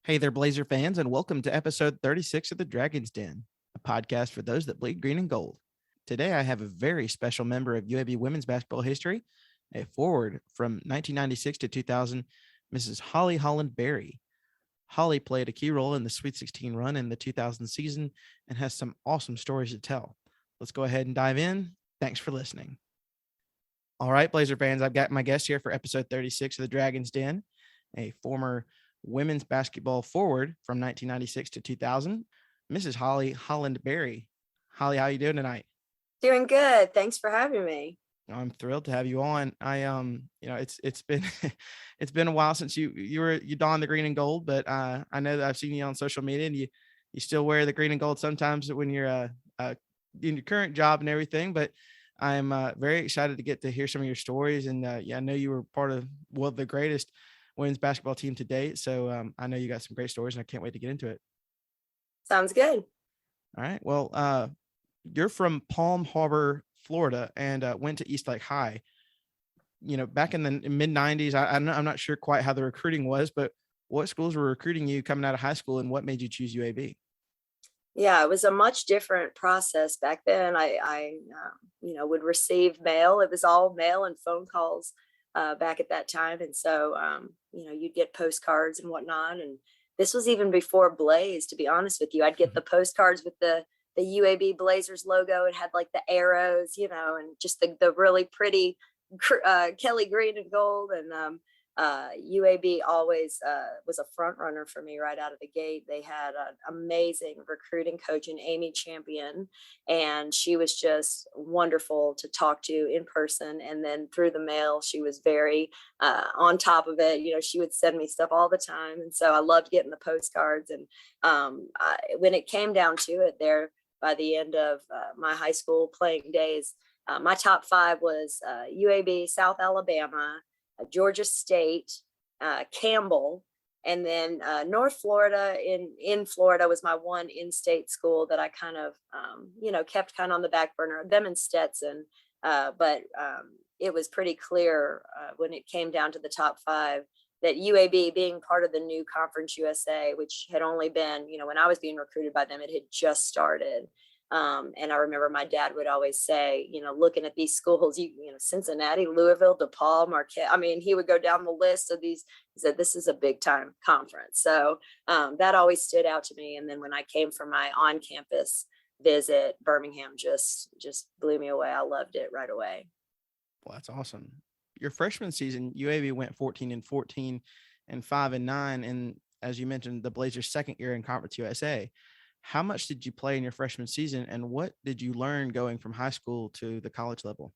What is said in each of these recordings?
Hey there, Blazer fans, and welcome to episode 36 of the Dragon's Den, a podcast for those that bleed green and gold. Today, I have a very special member of UAB women's basketball history, a forward from 1996 to 2000, Mrs. Holly Holland-Berry. Holly played a key role in the Sweet 16 run in the 2000 season and has some awesome stories to tell. Let's go ahead and dive in. Thanks for listening. All right, Blazer fans, I've got my guest here for episode 36 of the Dragon's Den, a former women's basketball forward from 1996 to 2000, Mrs. Holly Holland-Berry. Holly, how you doing tonight? Doing good. Thanks for having me. I'm thrilled to have you on. It's been it's been a while since you donned the green and gold, but I know that I've seen you on social media, and you still wear the green and gold sometimes when you're in your current job and everything. But I'm very excited to get to hear some of your stories, and I know you were part of the greatest women's basketball team to date. So I know you got some great stories, and I can't wait to get into it. Sounds good. All right. Well, you're from Palm Harbor, Florida, and went to East Lake High. You know, back in the mid 90s, I'm not sure quite how the recruiting was, but what schools were recruiting you coming out of high school, and what made you choose UAB? Yeah, it was a much different process back then. I would receive mail. It was all mail and phone calls back at that time. And so, you'd get postcards and whatnot. And this was even before Blaze, to be honest with you. I'd get the postcards with the UAB Blazers logo. It had like the arrows, and just the really pretty Kelly green and gold. And UAB always was a front runner for me right out of the gate. They had an amazing recruiting coach in Amy Champion, and she was just wonderful to talk to in person. And then through the mail, she was very on top of it. She would send me stuff all the time. And so I loved getting the postcards. And when it came down to it there, by the end of my high school playing days, my top five was UAB, South Alabama, Georgia State, Campbell, and then North Florida. In Florida was my one in-state school that I kind of, kept kind of on the back burner. Them and Stetson, but it was pretty clear when it came down to the top five that UAB, being part of the new Conference USA, which had only been, when I was being recruited by them, it had just started. And I remember my dad would always say, looking at these schools, Cincinnati, Louisville, DePaul, Marquette. I mean, he would go down the list of these. He said, this is a big time conference. So that always stood out to me. And then when I came for my on-campus visit, Birmingham just blew me away. I loved it right away. Well, that's awesome. Your freshman season, UAB went 14-14 and 5-9. And as you mentioned, the Blazers' second year in Conference USA. How much did you play in your freshman season, and what did you learn going from high school to the college level?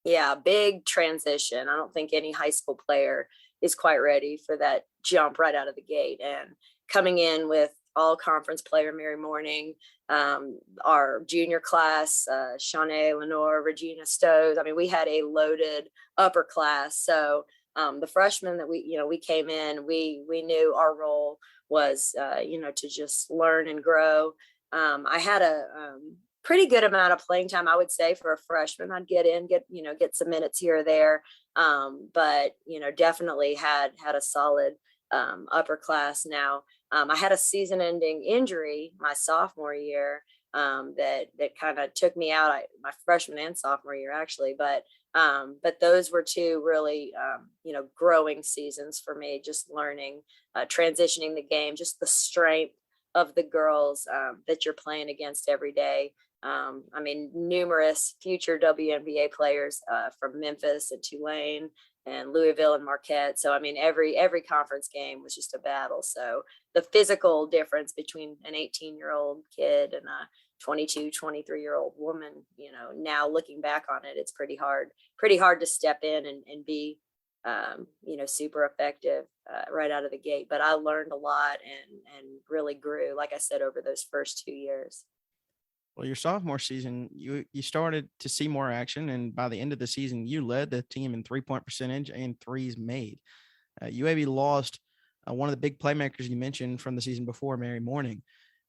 Yeah, big transition. I don't think any high school player is quite ready for that jump right out of the gate. And coming in with all conference player Mary Morning, our junior class, Shanae, Lenore, Regina Stowe. I mean, we had a loaded upper class. So the freshmen that we came in, we knew our role was, to just learn and grow. I had a pretty good amount of playing time, I would say, for a freshman. I'd get some minutes here or there. But, definitely had a solid upper class. Now, I had a season ending injury my sophomore year that kind of took me out, my freshman and sophomore year, actually. But those were two really, growing seasons for me, just learning, transitioning the game, just the strength of the girls that you're playing against every day. I mean, numerous future WNBA players from Memphis and Tulane and Louisville and Marquette. So, I mean, every conference game was just a battle. So the physical difference between an 18-year-old kid and a 22, 23-year-old woman, now looking back on it, it's pretty hard to step in and be, super effective right out of the gate. But I learned a lot and really grew, like I said, over those first 2 years. Well, your sophomore season, you started to see more action, and by the end of the season, you led the team in 3-point percentage and threes made. UAB lost one of the big playmakers you mentioned from the season before, Mary Morning,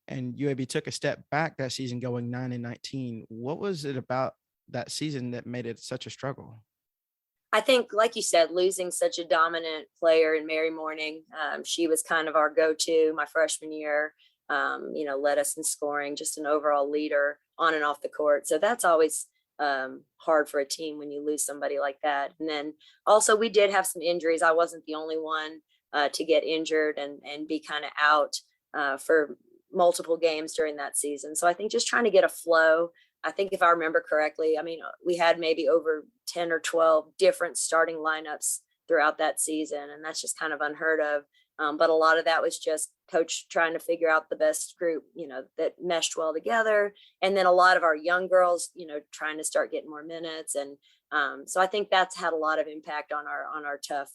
and UAB took a step back that season, going 9-19. What was it about that season that made it such a struggle? I think, like you said, losing such a dominant player in Mary Morning, she was kind of our go-to my freshman year, led us in scoring, just an overall leader on and off the court. So that's always hard for a team when you lose somebody like that. And then also we did have some injuries. I wasn't the only one to get injured and be kind of out for multiple games during that season. So I think just trying to get a flow. I think if I remember correctly, I mean, we had maybe over 10 or 12 different starting lineups throughout that season. And that's just kind of unheard of. But a lot of that was just coach trying to figure out the best group, that meshed well together. And then a lot of our young girls, trying to start getting more minutes. And so I think that's had a lot of impact on our tough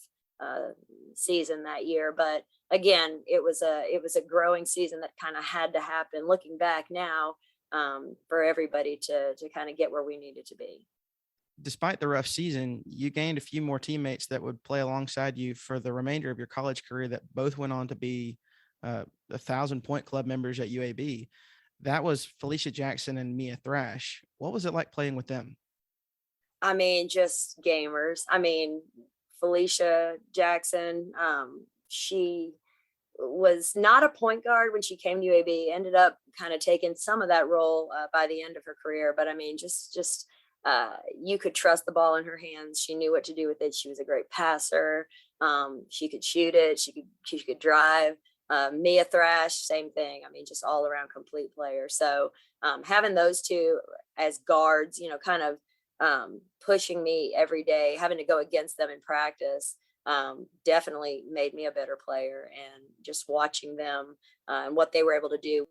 season that year. But again, it was a growing season that kind of had to happen. Looking back now, for everybody to kind of get where we needed to be. Despite the rough season, you gained a few more teammates that would play alongside you for the remainder of your college career that both went on to be 1,000-point club members at UAB. That was Felicia Jackson and Mia Thrash. What was it like playing with them? I mean, just gamers. I mean, Felicia Jackson, she was not a point guard when she came to UAB, ended up kind of taking some of that role by the end of her career. But I mean, just you could trust the ball in her hands. She knew what to do with it. She was a great passer. She could shoot it. She could drive. Mia Thrash, same thing. I mean, just all around complete player. So having those two as guards, kind of pushing me every day, having to go against them in practice, definitely made me a better player. And just watching them and what they were able to do,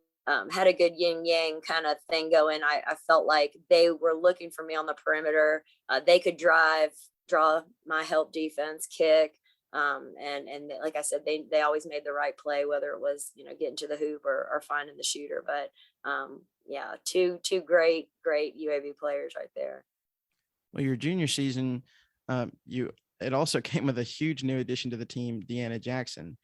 had a good yin yang kind of thing going. I felt like they were looking for me on the perimeter. They could drive, draw my help defense, kick. And like I said, they always made the right play, whether it was, getting to the hoop or finding the shooter. But yeah, two great UAB players right there. Well, your junior season, it also came with a huge new addition to the team, Deanna Jackson.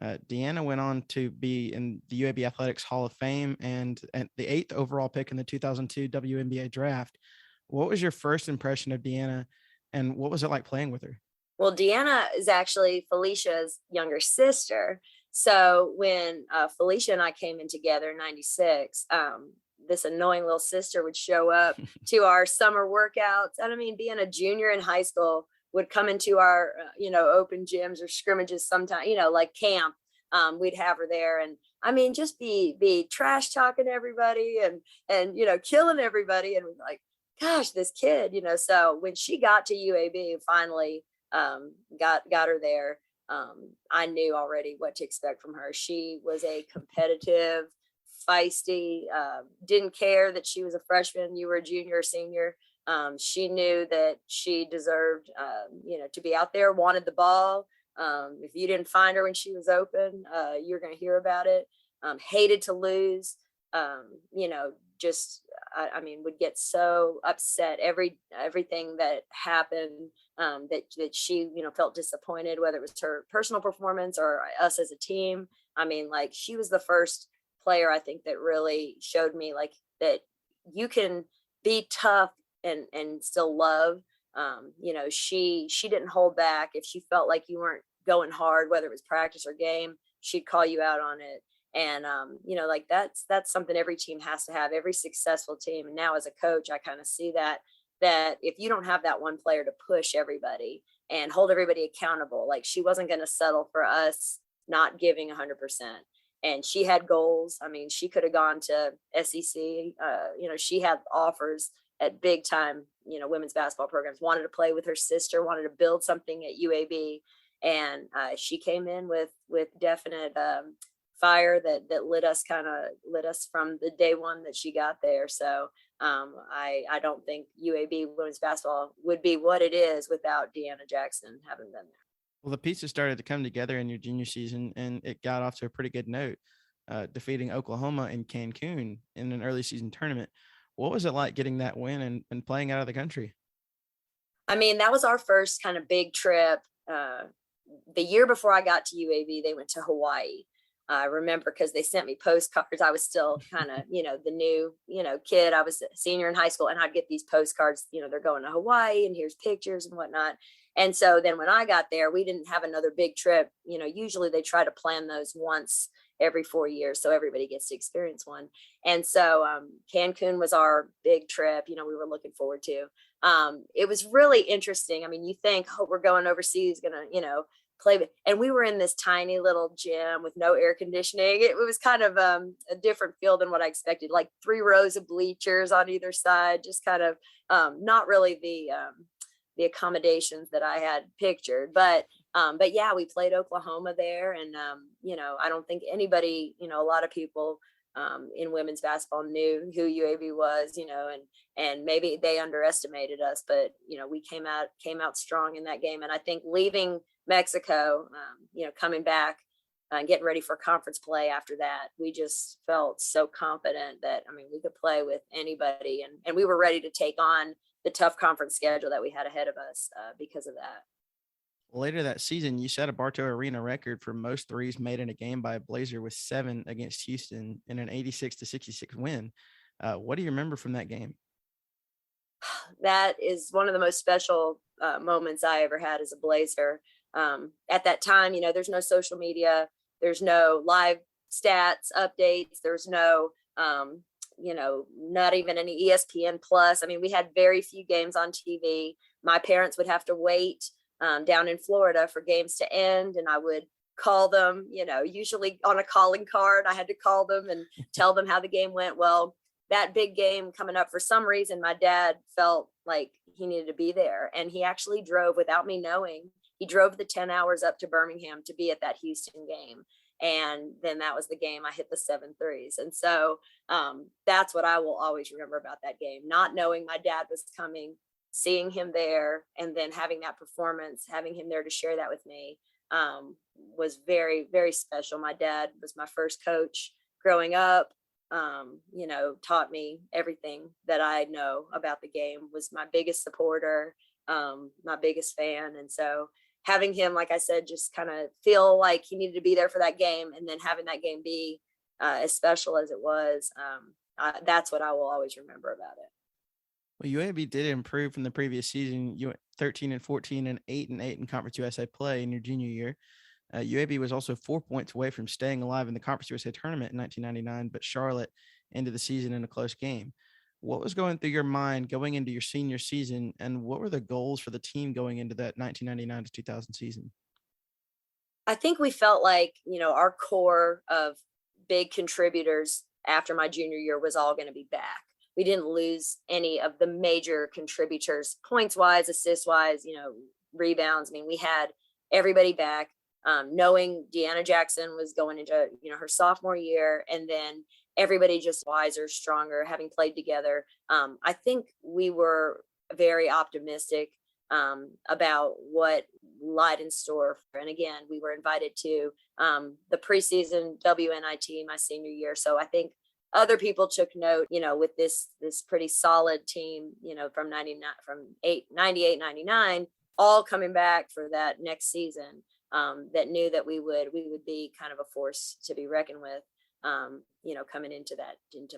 Deanna went on to be in the UAB Athletics Hall of Fame and the 8th overall pick in the 2002 WNBA draft. What was your first impression of Deanna, and what was it like playing with her? Well, Deanna is actually Felicia's younger sister. So when Felicia and I came in together in '96, this annoying little sister would show up to our summer workouts. And I mean, being a junior in high school, would come into our, open gyms or scrimmages sometime, like camp. We'd have her there, and I mean, just be trash talking everybody and killing everybody. And like, gosh, this kid, So when she got to UAB, finally got her there, I knew already what to expect from her. She was a competitive, feisty, didn't care that she was a freshman, you were a junior or senior. She knew that she deserved, to be out there, wanted the ball. If you didn't find her when she was open, you're going to hear about it. Hated to lose, would get so upset everything that happened, that she, felt disappointed, whether it was her personal performance or us as a team. I mean, like, she was the first player, I think, that really showed me like that you can be tough and still love. She didn't hold back. If she felt like you weren't going hard, whether it was practice or game, she'd call you out on it. And like that's something every team has to have, every successful team. And now as a coach, I kind of see that if you don't have that one player to push everybody and hold everybody accountable, like, she wasn't going to settle for us not giving 100%. And she had goals. I mean, she could have gone to SEC. She had offers at big time, women's basketball programs, wanted to play with her sister, wanted to build something at UAB. And she came in with definite fire that lit us from the day one that she got there. So I don't think UAB women's basketball would be what it is without Deanna Jackson having been there. Well, the pieces started to come together in your junior season, and it got off to a pretty good note, defeating Oklahoma in Cancun in an early season tournament. What was it like getting that win and playing out of the country? I mean, that was our first kind of big trip. The year before I got to UAB, they went to Hawaii. I remember because they sent me postcards. I was still kind of, the new, kid. I was a senior in high school, and I'd get these postcards, they're going to Hawaii and here's pictures and whatnot. And so then when I got there, we didn't have another big trip. Usually they try to plan those once every 4 years, so everybody gets to experience one. And so Cancun was our big trip, we were looking forward to. It was really interesting. I mean, you think, oh, we're going overseas, gonna, play, and we were in this tiny little gym with no air conditioning. It was kind of a different feel than what I expected, like 3 rows of bleachers on either side, just kind of not really the accommodations that I had pictured, but yeah, we played Oklahoma there. And I don't think anybody, a lot of people in women's basketball knew who UAB was, and maybe they underestimated us, but we came out strong in that game. And I think leaving Mexico, coming back and getting ready for conference play after that, we just felt so confident that, we could play with anybody, and we were ready to take on the tough conference schedule that we had ahead of us because of that. Later that season, you set a Bartow Arena record for most threes made in a game by a Blazer with 7 against Houston in an 86-66 win. What do you remember from that game? That is one of the most special moments I ever had as a Blazer. At that time, there's no social media, there's no live stats updates, there's no not even any ESPN Plus. We had very few games on TV. My parents would have to wait down in Florida for games to end, and I would call them, usually on a calling card. I had to call them and tell them how the game went. Well, that big game coming up, for some reason, my dad felt like he needed to be there, and he actually drove without me knowing. He drove the 10 hours up to Birmingham to be at that Houston game. And then that was the game I hit the 7 threes. And so that's what I will always remember about that game, not knowing my dad was coming, seeing him there, and then having that performance, having him there to share that with me was very, very special. My dad was my first coach growing up, taught me everything that I know about the game, was my biggest supporter, my biggest fan. And so having him, like I said, just kind of feel like he needed to be there for that game, and then having that game be as special as it was, that's what I will always remember about it. Well, UAB did improve from the previous season. You went 13-14 and 8-8 in Conference USA play in your junior year. UAB was also 4 points away from staying alive in the Conference USA tournament in 1999, but Charlotte ended the season in a close game. What was going through your mind going into your senior season, and what were the goals for the team going into that 1999 to 2000 season? I think we felt like, our core of big contributors after my junior year was all going to be back. We didn't lose any of the major contributors, points wise, assist wise, rebounds. We had everybody back. Knowing Deanna Jackson was going into, her sophomore year, and then everybody just wiser, stronger, having played together. I think we were very optimistic about what lied in store. And again, we were invited to the preseason WNIT my senior year. So I think other people took note, with this pretty solid team, from 98, 99, all coming back for that next season, that knew that we would be kind of a force to be reckoned with, coming into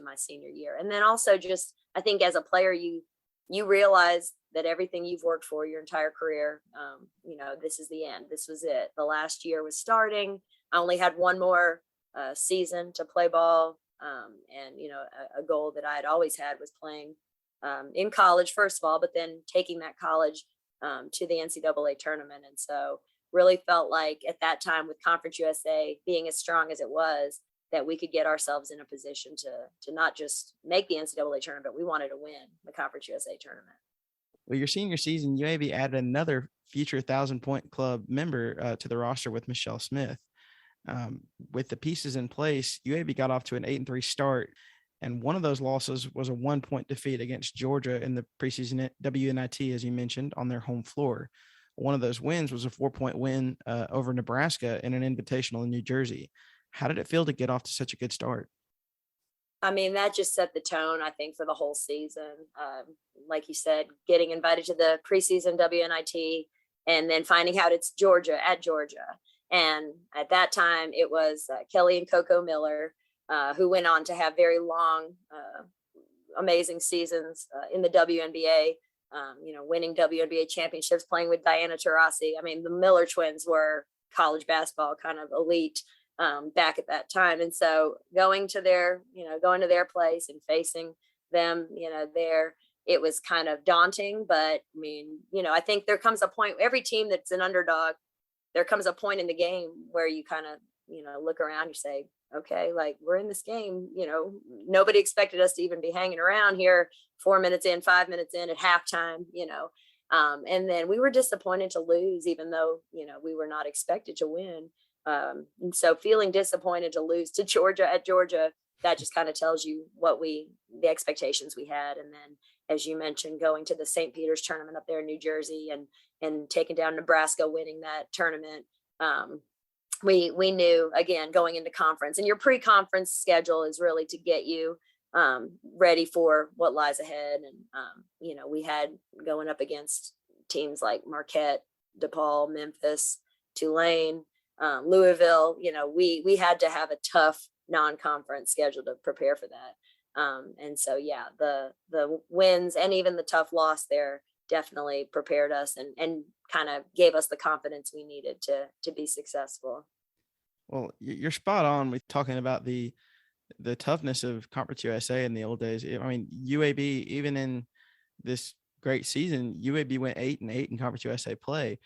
my senior year. And then also just, I think as a player, you realize that everything you've worked for your entire career, this is the end. This was it. The last year was starting. I only had one more season to play ball. And, a goal that I had always had was playing in college, first of all, but then taking that college to the NCAA tournament. And so really felt like at that time, with Conference USA being as strong as it was, that we could get ourselves in a position to not just make the NCAA tournament, but we wanted to win the Conference USA tournament. Well, your senior season, UAB added another future 1,000-point club member to the roster with Michelle Smith. With the pieces in place, UAB got off to an 8-3 start, and one of those losses was a 1-point defeat against Georgia in the preseason WNIT, as you mentioned, on their home floor. One of those wins was a 4-point win over Nebraska in an invitational in New Jersey. How did it feel to get off to such a good start? That just set the tone, I think, for the whole season. Like you said, getting invited to the preseason WNIT and then finding out it's Georgia at Georgia. And at that time, it was Kelly and Coco Miller, who went on to have very long, amazing seasons in the WNBA. winning WNBA championships, playing with Diana Taurasi. I mean, the Miller twins were college basketball kind of elite back at that time. And so going to their place and facing them, there, it was kind of daunting. But I mean, I think there comes a point, every team that's an underdog, there comes a point in the game where you kind of, look around, you say, okay, like we're in this game, nobody expected us to even be hanging around here 4 minutes in, 5 minutes in at halftime, and then we were disappointed to lose, even though, we were not expected to win. And so feeling disappointed to lose to Georgia at Georgia, that just kind of tells you the expectations we had. And then, as you mentioned, going to the St. Peter's tournament up there in New Jersey and taking down Nebraska, winning that tournament. We knew, again, going into conference, and your pre-conference schedule is really to get you ready for what lies ahead. And, we had going up against teams like Marquette, DePaul, Memphis, Tulane, Louisville. We had to have a tough non-conference schedule to prepare for that. And so, yeah, the wins and even the tough loss there definitely prepared us and kind of gave us the confidence we needed to be successful. Well, you're spot on with talking about the toughness of Conference USA in the old days. I mean, UAB, even in this great season, UAB went 8-8 in Conference USA play.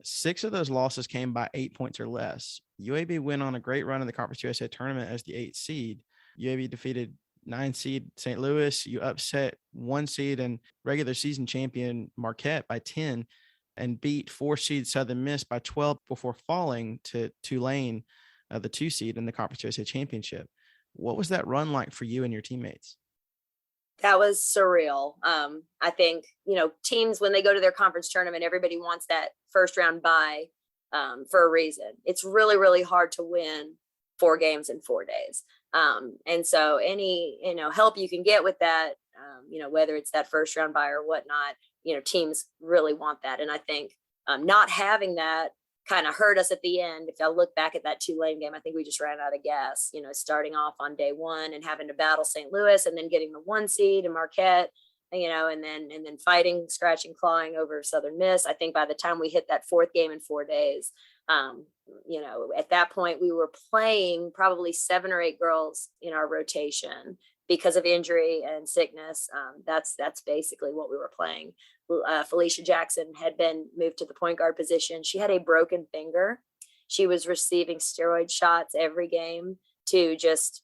6 of those losses came by 8 points or less. UAB went on a great run in the Conference USA tournament as the 8th seed. UAB defeated 9 seed St. Louis. You upset 1 seed and regular season champion Marquette by 10 and beat 4 seed Southern Miss by 12 before falling to Tulane, the 2 seed in the Conference USA championship. What was that run like for you and your teammates? That was surreal. I think, teams, when they go to their conference tournament, everybody wants that first round bye for a reason. It's really, really hard to win 4 games in 4 days. And so any, help you can get with that, whether it's that first round bye or whatnot, teams really want that. And I think not having that kind of hurt us at the end. If I look back at that Tulane game, I think we just ran out of gas, starting off on day 1 and having to battle St. Louis and then getting the 1 seed and Marquette, and then fighting, scratching, clawing over Southern Miss. I think by the time we hit that 4th game in 4 days, at that point we were playing probably 7 or 8 girls in our rotation because of injury and sickness. That's basically what we were playing. Felicia Jackson had been moved to the point guard position. She had a broken finger. She was receiving steroid shots every game to just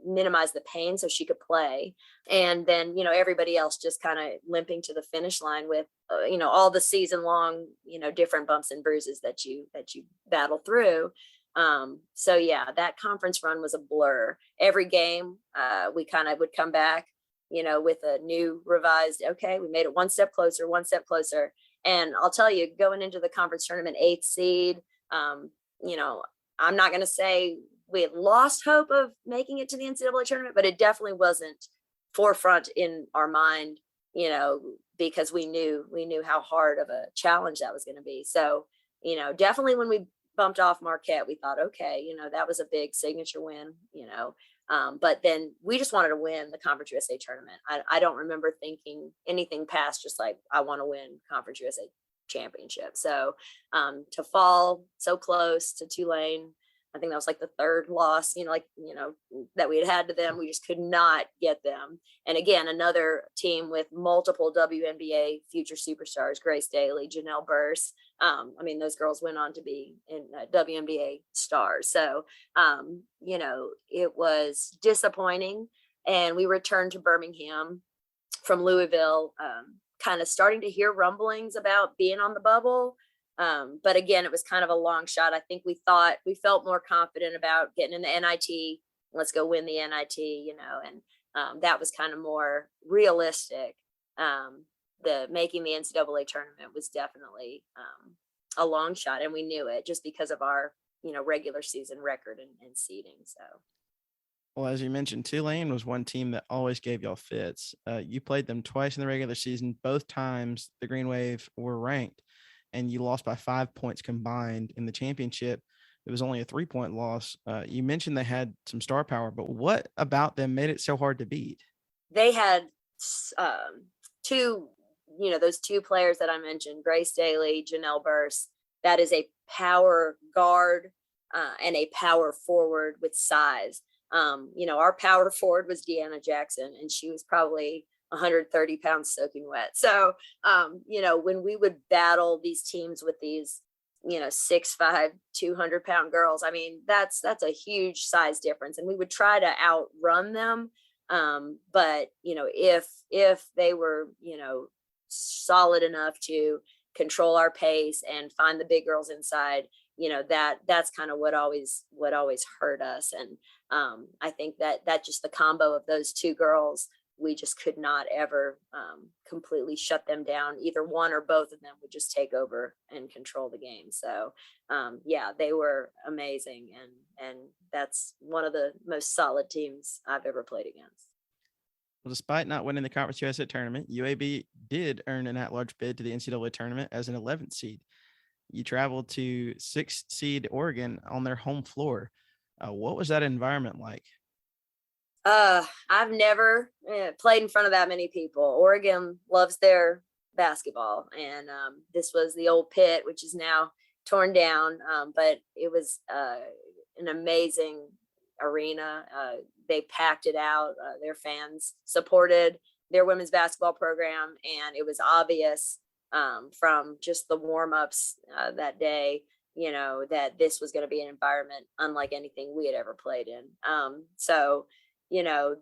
minimize the pain so she could play. And then, everybody else just kind of limping to the finish line with, all the season long, different bumps and bruises that you battle through. So yeah, that conference run was a blur. Every game, we kind of would come back, with a new revised, okay, we made it one step closer. And I'll tell you, going into the conference tournament 8th seed, I'm not going to say we had lost hope of making it to the NCAA tournament, but it definitely wasn't forefront in our mind, because we knew how hard of a challenge that was going to be. So, definitely when we bumped off Marquette, we thought, okay, that was a big signature win, but then we just wanted to win the Conference USA tournament. I don't remember thinking anything past just like, I want to win Conference USA championship. So to fall so close to Tulane, I think that was like the 3rd loss, that we had to them. We just could not get them. And again, another team with multiple WNBA future superstars, Grace Daly, Janelle Burse. Those girls went on to be in WNBA stars. So, it was disappointing. And we returned to Birmingham from Louisville, kind of starting to hear rumblings about being on the bubble. But again, it was kind of a long shot. I think we felt more confident about getting in the NIT. Let's go win the NIT, and that was kind of more realistic. The making the NCAA tournament was definitely a long shot, and we knew it just because of our, regular season record and seeding. So. Well, as you mentioned, Tulane was one team that always gave y'all fits. You played them twice in the regular season. Both times the Green Wave were ranked, and you lost by 5 points combined in the championship. It was only a 3-point loss. You mentioned they had some star power, but what about them made it so hard to beat? They had 2 those two players that I mentioned, Grace Daly, Janelle Burse, that is a power guard and a power forward with size. Our power forward was Deanna Jackson, and she was probably 130 pounds soaking wet. So, when we would battle these teams with these, 6'5", 200-pound girls, I mean, that's a huge size difference. And we would try to outrun them. But, if they were, solid enough to control our pace and find the big girls inside, that's kind of what always hurt us. And I think that just the combo of those two girls, we just could not ever completely shut them down. Either one or both of them would just take over and control the game. So they were amazing. And that's one of the most solid teams I've ever played against. Well, despite not winning the Conference USA tournament, UAB did earn an at-large bid to the NCAA tournament as an 11th seed. You traveled to 6th seed Oregon on their home floor. What was that environment like? I've never played in front of that many people. Oregon loves their basketball, and this was the old pit, which is now torn down, but it was an amazing arena. They packed it out. Their fans supported their women's basketball program, and it was obvious from just the warm-ups that day, that this was going to be an environment unlike anything we had ever played in. So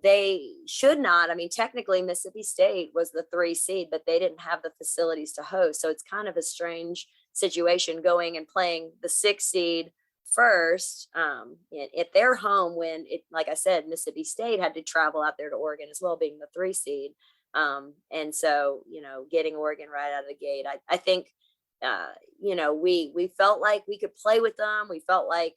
they should not. I mean, technically Mississippi State was the 3 seed, but they didn't have the facilities to host. So it's kind of a strange situation going and playing the 6th seed first at their home when it, like I said, Mississippi State had to travel out there to Oregon as well, being the 3 seed. And so, getting Oregon right out of the gate, I think, we felt like we could play with them. We felt like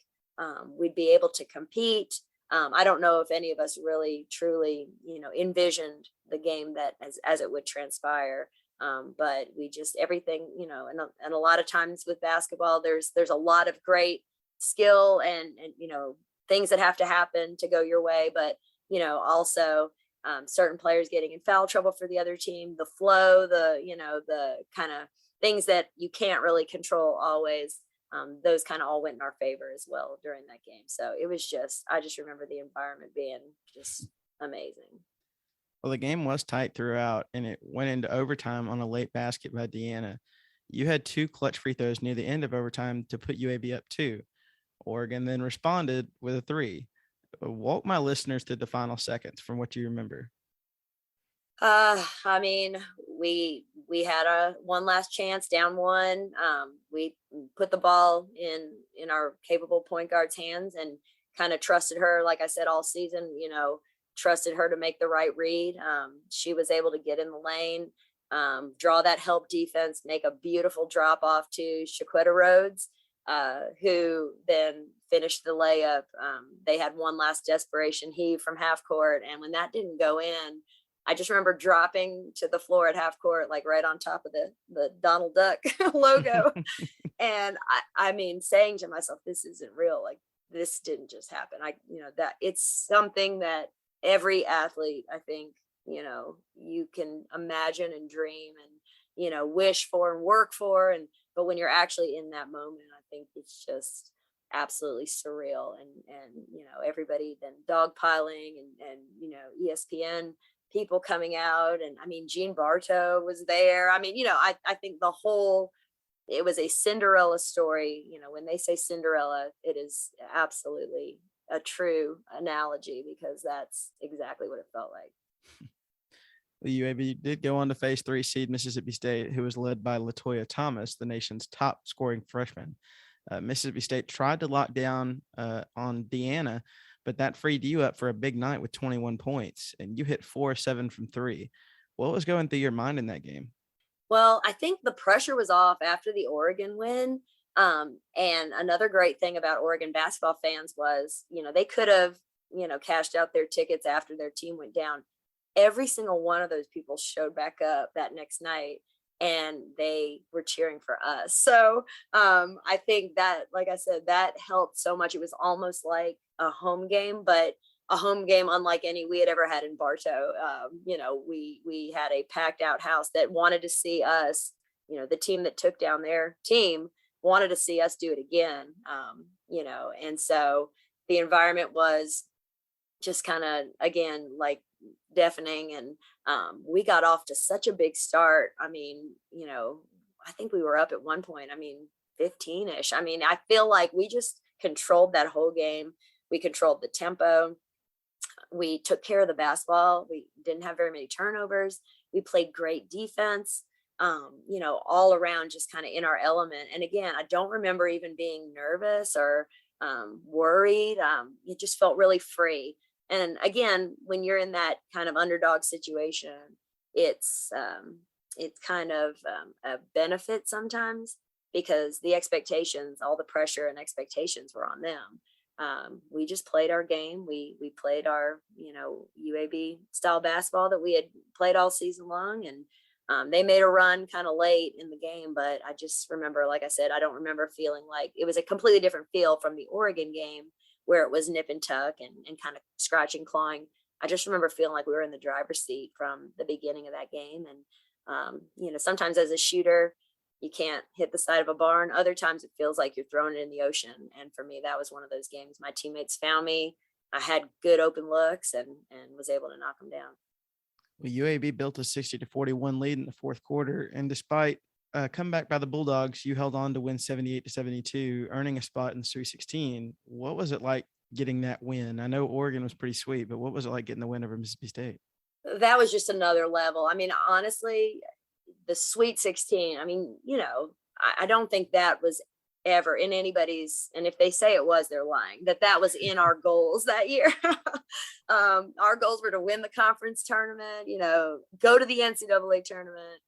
we'd be able to compete. I don't know if any of us really truly, envisioned the game that as it would transpire. But we just, everything, and a lot of times with basketball, there's a lot of great skill and things that have to happen to go your way. But, also certain players getting in foul trouble for the other team, the flow, the kind of things that you can't really control always. Those kind of all went in our favor as well during that game. So it was I just remember the environment being just amazing. Well, the game was tight throughout, and it went into overtime on a late basket by Deanna. You had 2 clutch free throws near the end of overtime to put UAB up 2. Oregon then responded with a 3. Walk my listeners through the final seconds from what you remember. I mean, we had one last chance, down 1. We put the ball in our capable point guard's hands and kind of trusted her, like I said, all season, trusted her to make the right read. She was able to get in the lane, draw that help defense, make a beautiful drop off to Shaquetta Rhodes, who then finished the layup. They had one last desperation heave from half court. And when that didn't go in, I just remember dropping to the floor at half court, like right on top of the Donald Duck logo. And I mean, saying to myself, this isn't real. Like, this didn't just happen. That it's something that every athlete, I think, you can imagine and dream and, wish for and work for. But when you're actually in that moment, I think it's just absolutely surreal. And everybody then dogpiling and ESPN people coming out. And I mean, Jean Bartow was there. I mean, I think it was a Cinderella story. When they say Cinderella, it is absolutely a true analogy, because that's exactly what it felt like. The UAB did go on to face 3 seed Mississippi State, who was led by LaToya Thomas, the nation's top scoring freshman. Mississippi State tried to lock down on Deanna, but that freed you up for a big night with 21 points, and you hit 4-7 from 3. What was going through your mind in that game? Well, I think the pressure was off after the Oregon win. And another great thing about Oregon basketball fans was, they could have, cashed out their tickets after their team went down. Every single one of those people showed back up that next night, and they were cheering for us. So I think that, like I said, that helped so much. It was almost like a home game, but a home game unlike any we had ever had in Bartow. We had a packed out house that wanted to see us, the team that took down their team wanted to see us do it again. And so the environment was just kind of, again, like deafening. And we got off to such a big start. I mean, I think we were up at one point, 15-ish. I feel like we just controlled that whole game. We controlled the tempo. We took care of the basketball. We didn't have very many turnovers. We played great defense, all around just kind of in our element. And again, I don't remember even being nervous or worried. It just felt really free. And again, when you're in that kind of underdog situation, it's kind of a benefit sometimes, because the expectations, all the pressure and expectations were on them. We just played our game. We played our, UAB style basketball that we had played all season long. And they made a run kind of late in the game. But I just remember, like I said, I don't remember feeling like it was a completely different feel from the Oregon game, where it was nip and tuck and kind of scratching, clawing. I just remember feeling like we were in the driver's seat from the beginning of that game. And, sometimes as a shooter, you can't hit the side of a barn. Other times it feels like you're throwing it in the ocean. And for me, that was one of those games. My teammates found me. I had good open looks and was able to knock them down. Well, UAB built a 60-41 lead in the fourth quarter. And despite a comeback by the Bulldogs, you held on to win 78-72, earning a spot in the Sweet 16. What was it like getting that win? I know Oregon was pretty sweet, but what was it like getting the win over Mississippi State? That was just another level. Honestly, the Sweet 16, I don't think that was ever in anybody's, and if they say it was, they're lying, that was in our goals that year. Our goals were to win the conference tournament, go to the NCAA tournament,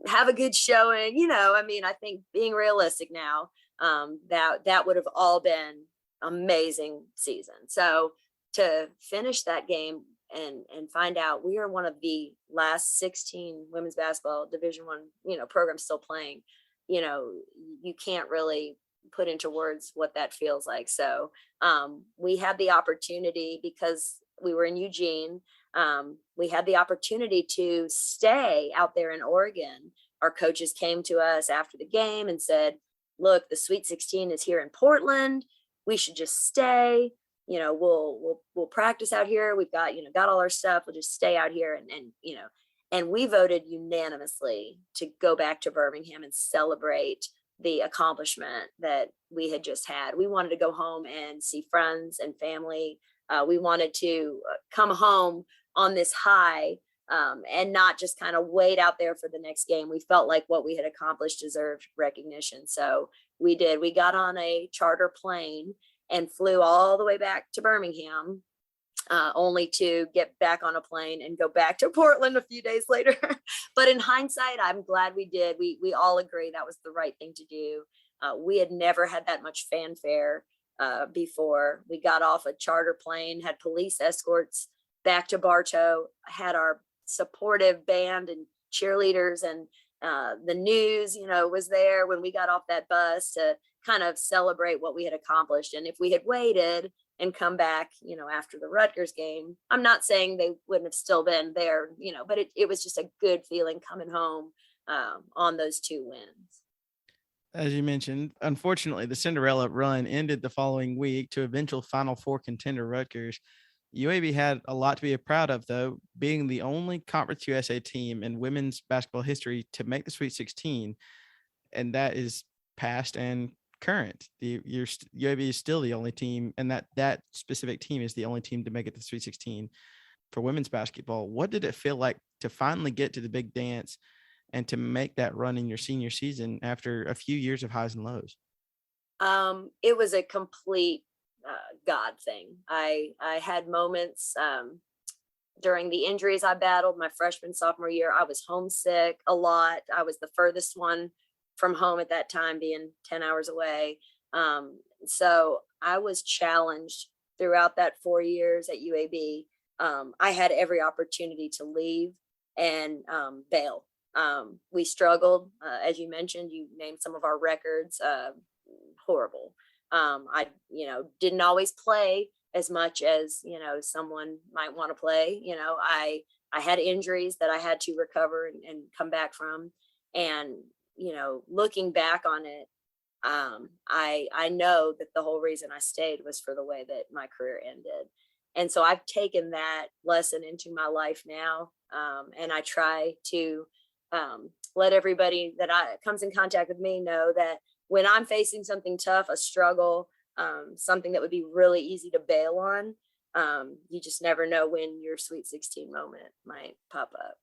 have a good showing, I think being realistic now, that would have all been amazing season. So to finish that game and find out we are one of the last 16 women's basketball Division I, programs still playing, you can't really put into words what that feels like. So we had the opportunity, because we were in Eugene, we had the opportunity to stay out there in Oregon. Our coaches came to us after the game and said, look, the Sweet 16 is here in Portland. We should just stay. We'll practice out here. We've got all our stuff. We'll just stay out here. And we voted unanimously to go back to Birmingham and celebrate the accomplishment that we had just had. We wanted to go home and see friends and family. We wanted to come home on this high, and not just kind of wait out there for the next game. We felt like what we had accomplished deserved recognition. So we did. We got on a charter plane and flew all the way back to Birmingham, only to get back on a plane and go back to Portland a few days later. But in hindsight, I'm glad we did. We all agree that was the right thing to do. We had never had that much fanfare before. We got off a charter plane, had police escorts back to Bartow, had our supportive band and cheerleaders, and the news, was there when we got off that bus to kind of celebrate what we had accomplished. And if we had waited and come back, after the Rutgers game, I'm not saying they wouldn't have still been there, but it was just a good feeling coming home on those two wins. As you mentioned, unfortunately, the Cinderella run ended the following week to eventual Final Four contender Rutgers. UAB had a lot to be proud of, though, being the only Conference USA team in women's basketball history to make the Sweet 16, and that is past and current. UAB is still the only team, and that specific team is the only team to make it to the Sweet 16 for women's basketball. What did it feel like to finally get to the big dance and to make that run in your senior season after a few years of highs and lows? It was a complete God thing. I had moments during the injuries I battled my freshman, sophomore year. I was homesick a lot. I was the furthest one from home at that time, being 10 hours away. So I was challenged throughout that 4 years at UAB. I had every opportunity to leave and bail. We struggled, as you mentioned, you named some of our records, horrible. I didn't always play as much as, someone might want to play. I had injuries that I had to recover and come back from. And, looking back on it, I know that the whole reason I stayed was for the way that my career ended. And so I've taken that lesson into my life now. And I try to let everybody that comes in contact with me know that when I'm facing something tough, a struggle, something that would be really easy to bail on, you just never know when your Sweet 16 moment might pop up.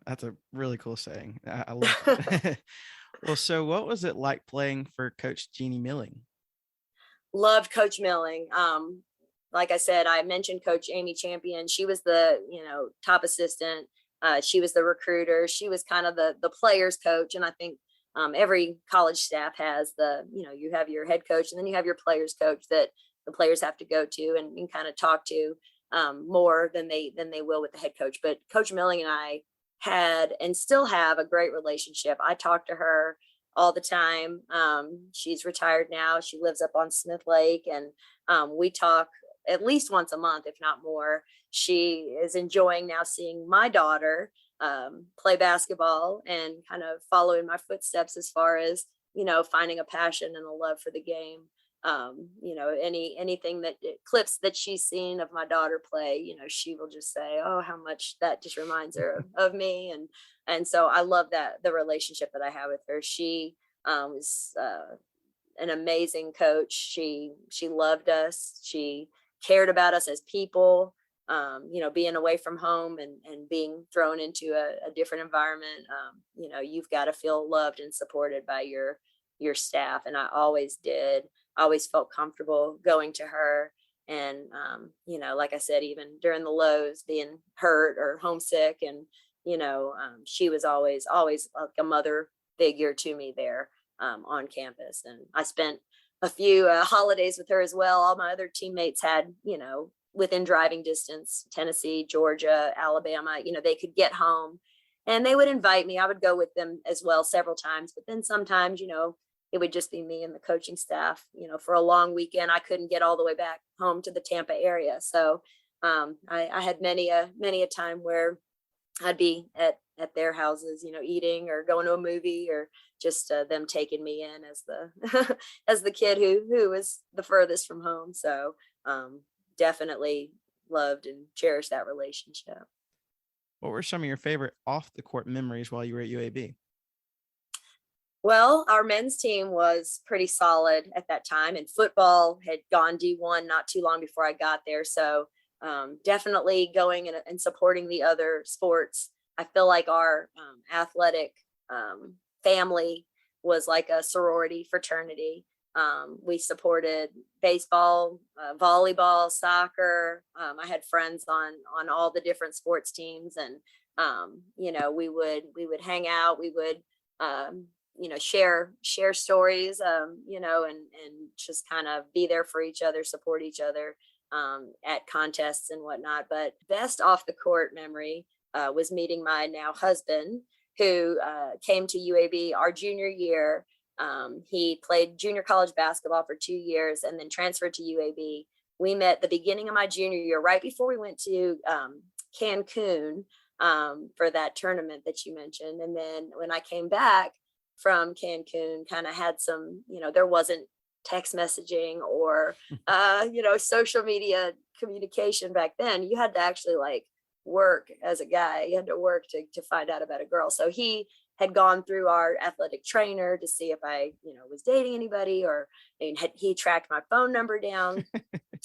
That's a really cool saying. I love that. Well, so what was it like playing for Coach Jeannie Milling? Loved Coach Milling. Like I said, I mentioned Coach Amy Champion. She was the, top assistant. She was the recruiter. She was kind of the players coach. And I think every college staff has you have your head coach, and then you have your players coach that the players have to go to and kind of talk to more than they will with the head coach. But Coach Milling and I had and still have a great relationship. I talk to her all the time. She's retired now. She lives up on Smith Lake, and we talk at least once a month, if not more. She is enjoying now seeing my daughter play basketball and kind of follow in my footsteps as far as, finding a passion and a love for the game. Anything that clips that she's seen of my daughter play, she will just say, oh, how much that just reminds her of me. And so I love the relationship that I have with her. She was an amazing coach. She loved us. She cared about us as people. Being away from home and being thrown into a different environment, you've got to feel loved and supported by your staff. And I always did. I always felt comfortable going to her. And, like I said, even during the lows, being hurt or homesick, and, she was always like a mother figure to me there on campus. And I spent a few holidays with her as well. All my other teammates had, within driving distance, Tennessee, Georgia, Alabama, they could get home and they would invite me. I would go with them as well several times, but then sometimes, it would just be me and the coaching staff, for a long weekend. I couldn't get all the way back home to the Tampa area. So I had many a time where I'd be at their houses, eating or going to a movie, or just them taking me in as the as the kid who was the furthest from home. So definitely loved and cherished that relationship. What were some of your favorite off the court memories while you were at UAB? Well, our men's team was pretty solid at that time, and football had gone D1 not too long before I got there. So definitely going and supporting the other sports. I feel like our athletic family was like a sorority fraternity. We supported baseball, volleyball, soccer. I had friends on all the different sports teams, and we would hang out. We would share stories, and just kind of be there for each other, support each other at contests and whatnot. But best off the court memory was meeting my now husband, who came to UAB our junior year. He played junior college basketball for 2 years and then transferred to UAB. We met the beginning of my junior year, right before we went to Cancun for that tournament that you mentioned. And then when I came back from Cancun, kind of had some, there wasn't text messaging or, social media communication back then. You had to actually work as a guy. You had to work to find out about a girl. So he had gone through our athletic trainer to see if I, was dating anybody, or he tracked my phone number down.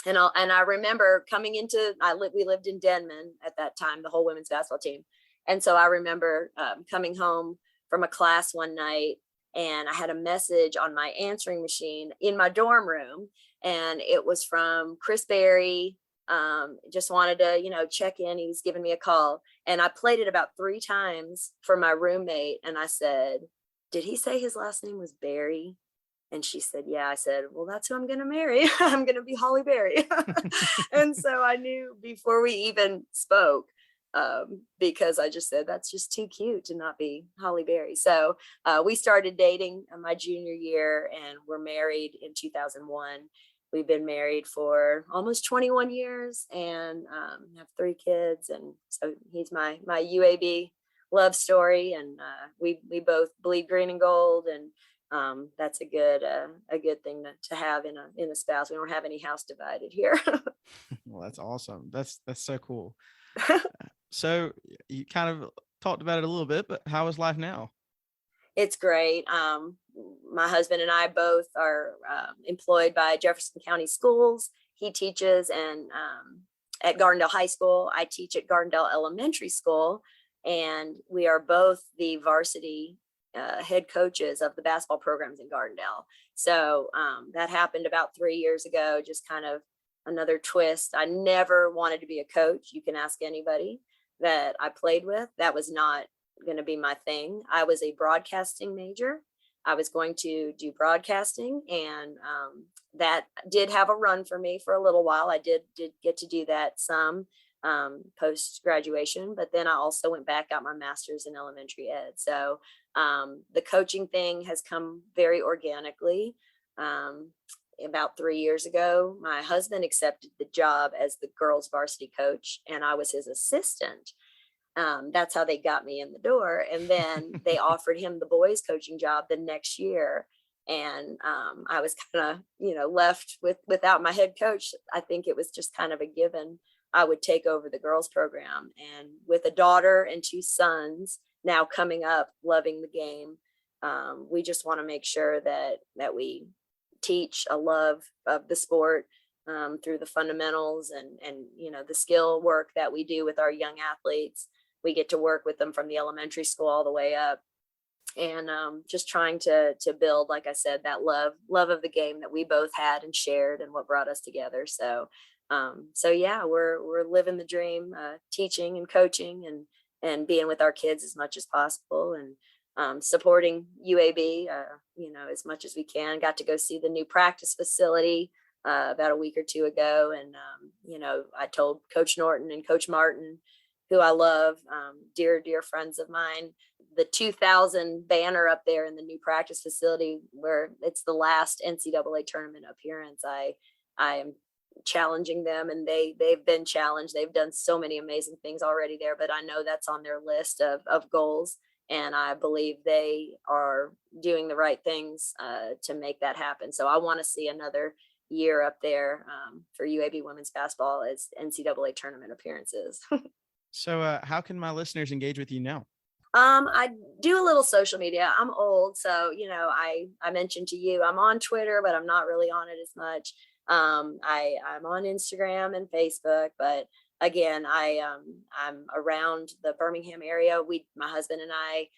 And I remember coming we lived in Denman at that time, the whole women's basketball team. And so I remember coming home from a class one night, and I had a message on my answering machine in my dorm room, and it was from Chris Berry. Just wanted to, check in. He was giving me a call, and I played it about 3 times for my roommate. And I said, did he say his last name was Berry? And she said, yeah. I said, well, that's who I'm going to marry. I'm going to be Holly Berry. And so I knew before we even spoke, because I just said, that's just too cute to not be Holly Berry. So we started dating my junior year, and were married in 2001. we've been married for almost 21 years and have 3 kids. And so he's my UAB love story. And we both bleed green and gold. And that's a good thing to have in a spouse. We don't have any house divided here. Well, that's awesome. That's so cool. So you kind of talked about it a little bit, but how is life now? It's great. My husband and I both are employed by Jefferson County Schools. He teaches at Gardendale High School. I teach at Gardendale Elementary School, and we are both the varsity head coaches of the basketball programs in Gardendale. So that happened about 3 years ago, just kind of another twist. I never wanted to be a coach. You can ask anybody that I played with. That was not going to be my thing. I was a broadcasting major. I was going to do broadcasting, and that did have a run for me for a little while. I did get to do that some post graduation, but then I also went back, got my master's in elementary ed. So the coaching thing has come very organically. About 3 years ago, my husband accepted the job as the girls varsity coach, and I was his assistant. That's how they got me in the door. And then they offered him the boys coaching job the next year. And I was kind of, left without my head coach. I think it was just kind of a given. I would take over the girls program, and with a daughter and 2 sons now coming up, loving the game. We just want to make sure that we teach a love of the sport through the fundamentals and the skill work that we do with our young athletes. We get to work with them from the elementary school all the way up, and just trying to build, like I said, that love of the game that we both had and shared, and what brought us together. So yeah, we're living the dream, teaching and coaching and being with our kids as much as possible, and supporting UAB, as much as we can. Got to go see the new practice facility about a week or 2 ago, and I told Coach Norton and Coach Martin, who I love, dear friends of mine, the 2000 banner up there in the new practice facility, where it's the last NCAA tournament appearance. I am challenging them, and they've been challenged. They've done so many amazing things already there, but I know that's on their list of goals. And I believe they are doing the right things to make that happen. So I want to see another year up there for UAB women's basketball as NCAA tournament appearances. So how can my listeners engage with you now? I do a little social media. I'm old, so I mentioned to you, I'm on Twitter, but I'm not really on it as much. I'm on Instagram and Facebook, but again, I'm around the Birmingham area. My husband and I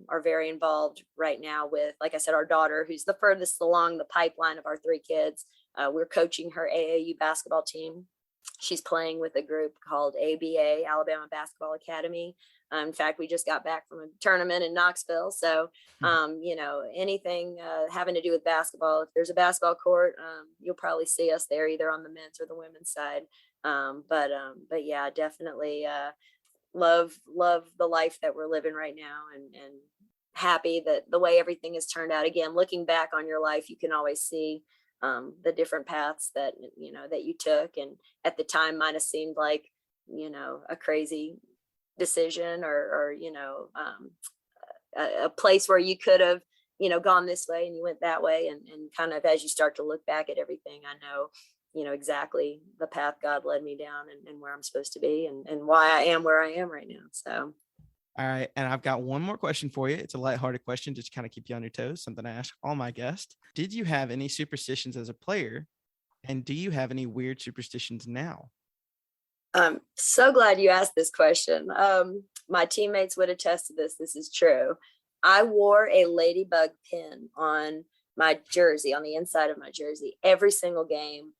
are very involved right now with, like I said, our daughter, who's the furthest along the pipeline of our 3 kids. We're coaching her AAU basketball team. She's playing with a group called ABA, Alabama Basketball Academy. In fact, we just got back from a tournament in Knoxville. So, anything having to do with basketball, if there's a basketball court, you'll probably see us there, either on the men's or the women's side. But yeah, definitely love the life that we're living right now, and happy that the way everything has turned out. Again, looking back on your life, you can always see the different paths that you took, and at the time might have seemed like a crazy decision, or a place where you could have gone this way and you went that way, and kind of, as you start to look back at everything, I know exactly the path God led me down, and where I'm supposed to be, and why I am where I am right now. So all right. And I've got one more question for you. It's a lighthearted question, just to kind of keep you on your toes, something I ask all my guests. Did you have any superstitions as a player? And do you have any weird superstitions now? I'm so glad you asked this question. My teammates would attest to this. This is true. I wore a ladybug pin on my jersey, on the inside of my jersey, every single game,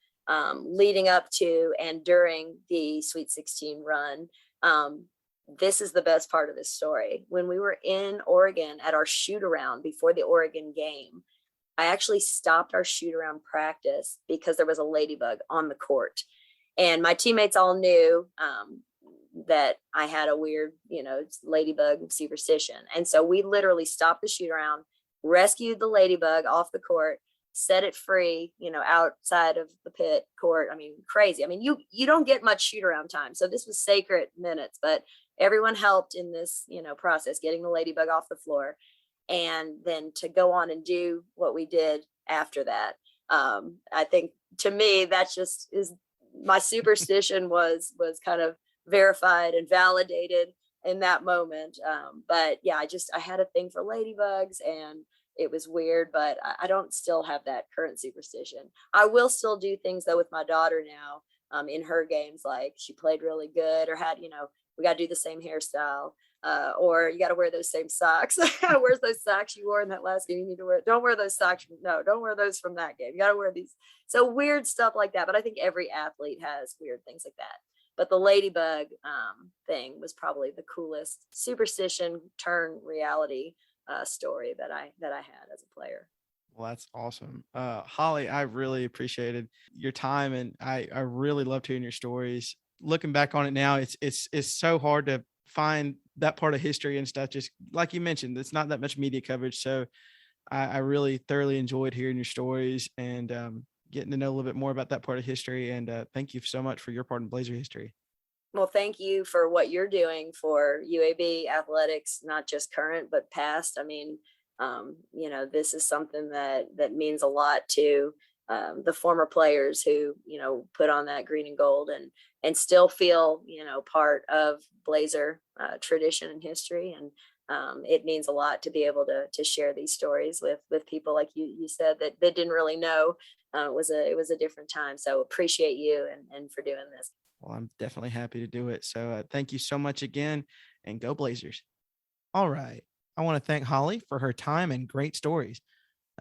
leading up to and during the Sweet 16 run. This is the best part of this story. When we were in Oregon at our shoot around before the Oregon game, I actually stopped our shoot around practice because there was a ladybug on the court. And my teammates all knew that I had a weird, ladybug superstition. And so we literally stopped the shoot around, rescued the ladybug off the court, set it free, outside of the pit court. I mean, crazy. I mean, you don't get much shoot around time. So this was sacred minutes, but everyone helped in this, process, getting the ladybug off the floor. And then to go on and do what we did after that. I think to me, that just is my superstition was kind of verified and validated in that moment. But yeah, I had a thing for ladybugs, and it was weird, but I don't still have that current superstition. I will still do things though with my daughter now, in her games, like she played really good or had, we got to do the same hairstyle. Or you got to wear those same socks. Where's those socks you wore in that last game? You need to wear. Don't wear those socks. No, don't wear those from that game. You got to wear these. So weird stuff like that. But I think every athlete has weird things like that. But the ladybug thing was probably the coolest superstition turn reality story that I had as a player. Well, that's awesome. Holly, I really appreciated your time, and I really loved hearing your stories. Looking back on it now, it's so hard to find that part of history and stuff. Just like you mentioned, it's not that much media coverage. So I really thoroughly enjoyed hearing your stories and getting to know a little bit more about that part of history. And thank you so much for your part in Blazer history. Well, thank you for what you're doing for UAB athletics, not just current, but past. I mean, this is something that means a lot to the former players who, put on that green and gold and still feel, part of Blazer tradition and history. And it means a lot to be able to share these stories with people like you said that didn't really know. It was a different time. So appreciate you and for doing this. Well, I'm definitely happy to do it. So thank you so much again, and go Blazers. All right. I want to thank Holly for her time and great stories.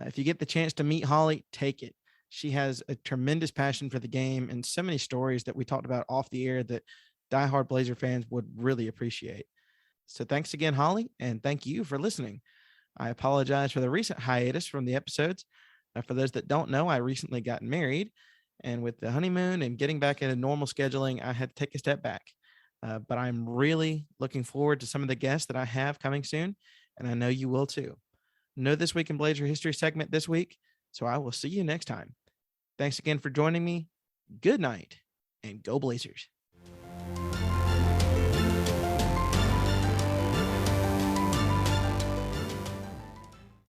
If you get the chance to meet Holly, take it. She has a tremendous passion for the game and so many stories that we talked about off the air that diehard Blazer fans would really appreciate. So thanks again, Holly, and thank you for listening. I apologize for the recent hiatus from the episodes. For those that don't know, I recently got married, and with the honeymoon and getting back into normal scheduling, I had to take a step back. But I'm really looking forward to some of the guests that I have coming soon, and I know you will too. No This Week in Blazer History segment this week, so I will see you next time. Thanks again for joining me. Good night, and go Blazers.